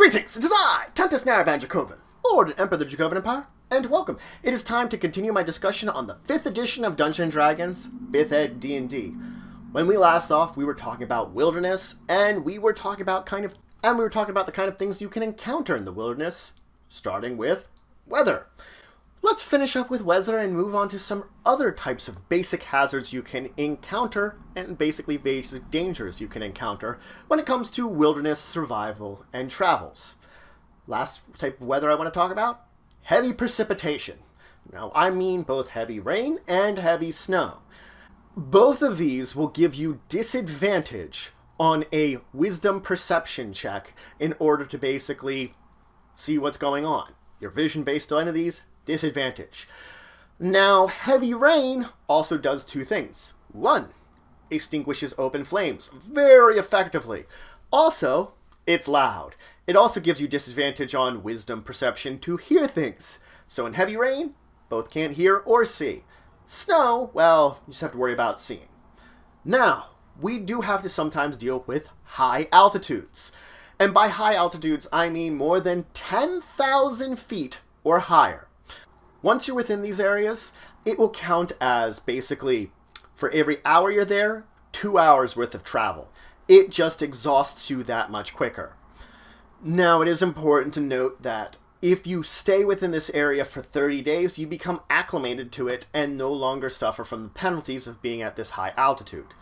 Greetings, it is I, Tentus Naravan Dracovin, Lord and Emperor of the Dracovin Empire, and welcome. It is time to continue my discussion on the 5th edition of Dungeons & Dragons, 5th Ed D&D. When we last off, we were talking about wilderness, and we were talking about the kind of things you can encounter in the wilderness, starting with weather. Let's finish up with weather and move on to some other types of basic hazards you can encounter and basically basic dangers you can encounter when it comes to wilderness survival and travels. Last type of weather I want to talk about, heavy precipitation. Now I mean both heavy rain and heavy snow. Both of these will give you disadvantage on a wisdom perception check in order to basically see what's going on. Your vision based on any of these, disadvantage. Now, heavy rain also does two things. One, extinguishes open flames very effectively. Also, it's loud. It also gives you disadvantage on wisdom perception to hear things. So in heavy rain, both can't hear or see. Snow, well, you just have to worry about seeing. Now, we do have to sometimes deal with high altitudes. And by high altitudes, I mean more than 10,000 feet or higher. Once you're within these areas, it will count as basically, for every hour you're there, 2 hours worth of travel. It just exhausts you that much quicker. Now, it is important to note that if you stay within this area for 30 days, you become acclimated to it and no longer suffer from the penalties of being at this high altitude.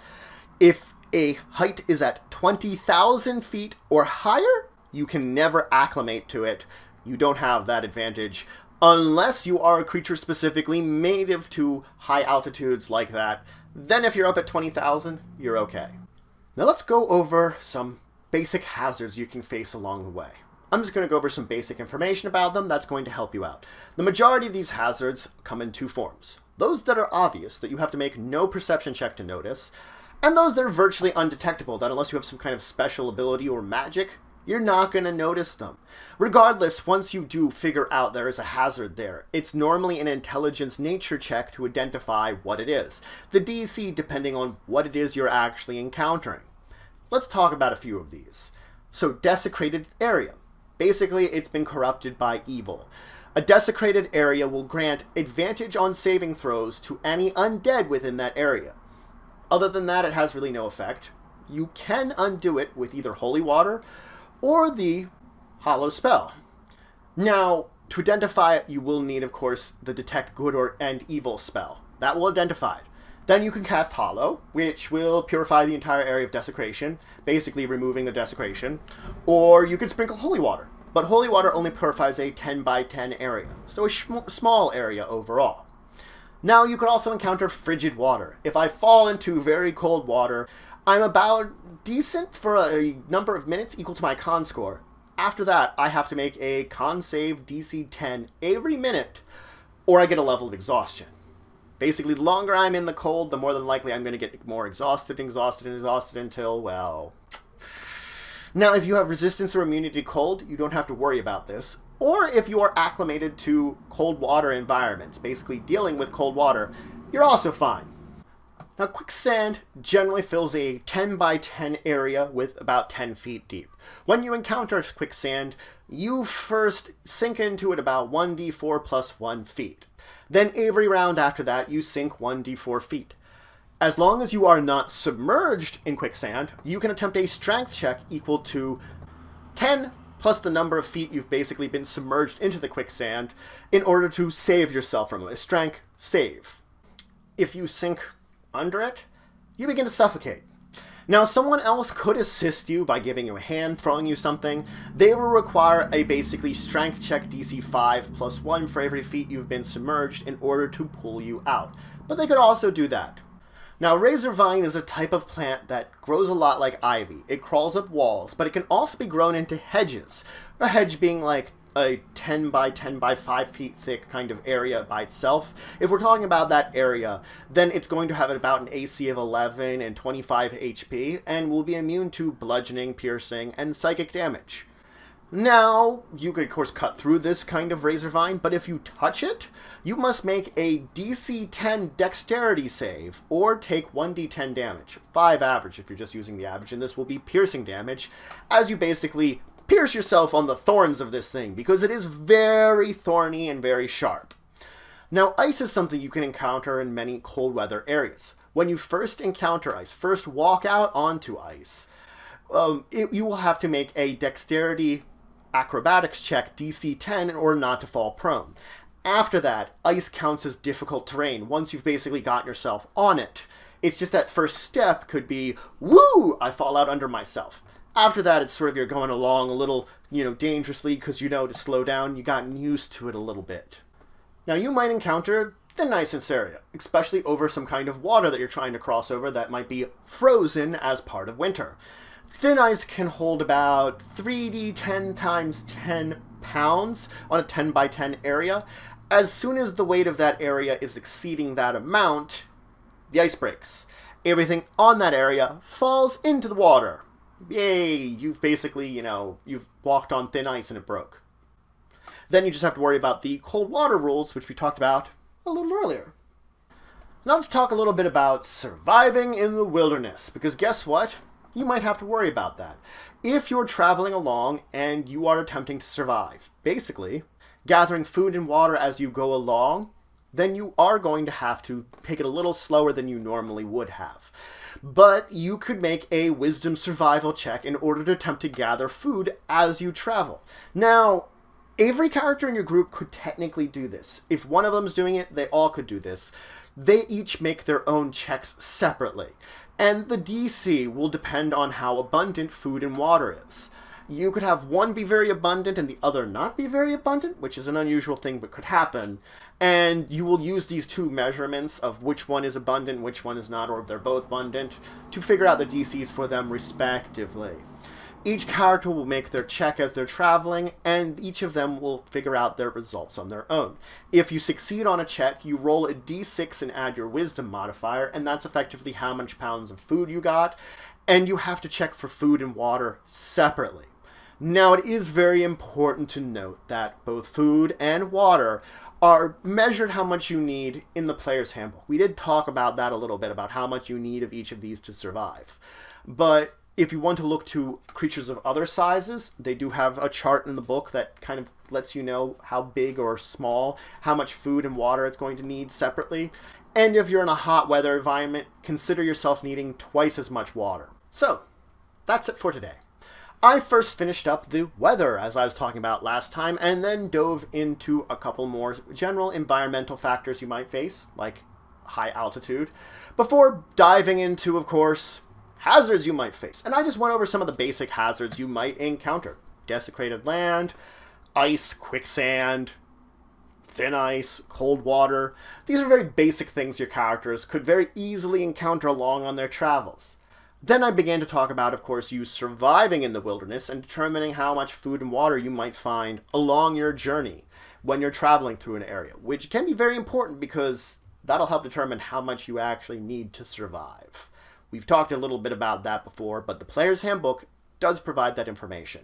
If a height is at 20,000 feet or higher, you can never acclimate to it. You don't have that advantage unless you are a creature specifically native to high altitudes like that. Then if you're up at 20,000, you're okay. Now let's go over some basic hazards you can face along the way. I'm just going to go over some basic information about them that's going to help you out. The majority of these hazards come in two forms. Those that are obvious, that you have to make no perception check to notice, and those that are virtually undetectable, that unless you have some kind of special ability or magic, you're not going to notice them. Regardless, once you do figure out there is a hazard there, it's normally an intelligence nature check to identify what it is. The DC depending on what it is you're actually encountering. Let's talk about a few of these. So, desecrated area. Basically, it's been corrupted by evil. A desecrated area will grant advantage on saving throws to any undead within that area. Other than that, it has really no effect. You can undo it with either holy water or the hollow spell. Now, to identify it, you will need, of course, the detect good and evil spell. That will identify it. Then you can cast hollow, which will purify the entire area of desecration, basically removing the desecration. Or you can sprinkle holy water. But holy water only purifies a 10 by 10 area, so a small area overall. Now, you could also encounter frigid water. If I fall into very cold water, I'm about decent for a number of minutes equal to my con score. After that, I have to make a con save DC 10 every minute, or I get a level of exhaustion. Basically, the longer I'm in the cold, the more than likely I'm going to get more exhausted until, well... Now, if you have resistance or immunity to cold, you don't have to worry about this. Or if you are acclimated to cold water environments, basically dealing with cold water, you're also fine. Now, quicksand generally fills a 10 by 10 area with about 10 feet deep. When you encounter quicksand, you first sink into it about 1d4 plus 1 feet. Then every round after that, you sink 1d4 feet. As long as you are not submerged in quicksand, you can attempt a strength check equal to 10 plus the number of feet you've basically been submerged into the quicksand in order to save yourself from it. A strength save. If you sink under it, you begin to suffocate. Now, someone else could assist you by giving you a hand, throwing you something. They will require a basically strength check DC 5 plus 1 for every feet you've been submerged in order to pull you out. But they could also do that. Now, razor vine is a type of plant that grows a lot like ivy. It crawls up walls, but it can also be grown into hedges. A hedge being like a 10 by 10 by 5 feet thick kind of area by itself. If we're talking about that area, then it's going to have about an AC of 11 and 25 HP, and will be immune to bludgeoning, piercing, and psychic damage. Now, you could of course cut through this kind of razor vine, but if you touch it, you must make a DC 10 dexterity save, or take 1d10 damage. 5 average if you're just using the average, and this will be piercing damage, as you basically pierce yourself on the thorns of this thing, because it is very thorny and very sharp. Now, ice is something you can encounter in many cold weather areas. When you first encounter ice, first walk out onto ice, you will have to make a dexterity acrobatics check, DC 10, in order not to fall prone. After that, ice counts as difficult terrain once you've basically gotten yourself on it. It's just that first step could be, woo, I fall out under myself. After that, it's sort of you're going along a little, dangerously because to slow down. You've gotten used to it a little bit. Now, you might encounter thin ice in this area, especially over some kind of water that you're trying to cross over that might be frozen as part of winter. Thin ice can hold about 3d10 times 10 pounds on a 10 by 10 area. As soon as the weight of that area is exceeding that amount, the ice breaks. Everything on that area falls into the water. Yay, you've basically, you've walked on thin ice and it broke. Then you just have to worry about the cold water rules, which we talked about a little earlier. Now let's talk a little bit about surviving in the wilderness, because guess what? You might have to worry about that. If you're traveling along and you are attempting to survive, basically gathering food and water as you go along, then you are going to have to pick it a little slower than you normally would have. But you could make a wisdom survival check in order to attempt to gather food as you travel. Now, every character in your group could technically do this. If one of them is doing it, they all could do this. They each make their own checks separately. And the DC will depend on how abundant food and water is. You could have one be very abundant and the other not be very abundant, which is an unusual thing but could happen. And you will use these two measurements of which one is abundant, which one is not, or if they're both abundant, to figure out the DCs for them respectively. Each character will make their check as they're traveling, and each of them will figure out their results on their own. If you succeed on a check, you roll a d6 and add your wisdom modifier, and that's effectively how much pounds of food you got, and you have to check for food and water separately. Now, it is very important to note that both food and water are measured how much you need in the player's handbook. We did talk about that a little bit, about how much you need of each of these to survive. But if you want to look to creatures of other sizes, they do have a chart in the book that kind of lets you know how big or small, how much food and water it's going to need separately. And if you're in a hot weather environment, consider yourself needing twice as much water. So, that's it for today. I first finished up the weather, as I was talking about last time, and then dove into a couple more general environmental factors you might face, like high altitude, before diving into, of course, hazards you might face. And I just went over some of the basic hazards you might encounter. Desecrated land, ice, quicksand, thin ice, cold water. These are very basic things your characters could very easily encounter along on their travels. Then I began to talk about, of course, you surviving in the wilderness and determining how much food and water you might find along your journey when you're traveling through an area, which can be very important because that'll help determine how much you actually need to survive. We've talked a little bit about that before, but the Player's Handbook does provide that information.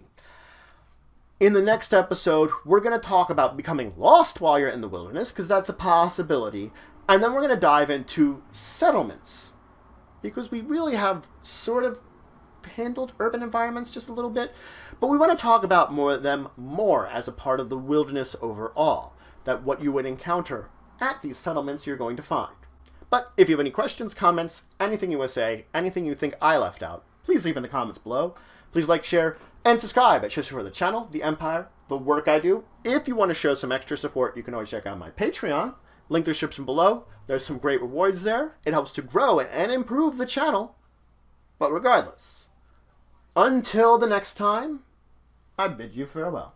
In the next episode, we're going to talk about becoming lost while you're in the wilderness, because that's a possibility, and then we're going to dive into settlements, because we really have sort of handled urban environments just a little bit, but we want to talk about them more as a part of the wilderness overall, that what you would encounter at these settlements you're going to find. But if you have any questions, comments, anything you want to say, anything you think I left out, please leave in the comments below. Please like, share, and subscribe, especially for the channel, the Empire, the work I do. If you want to show some extra support, you can always check out my Patreon. Link to the description below. There's some great rewards there. It helps to grow and improve the channel. But regardless, until the next time, I bid you farewell.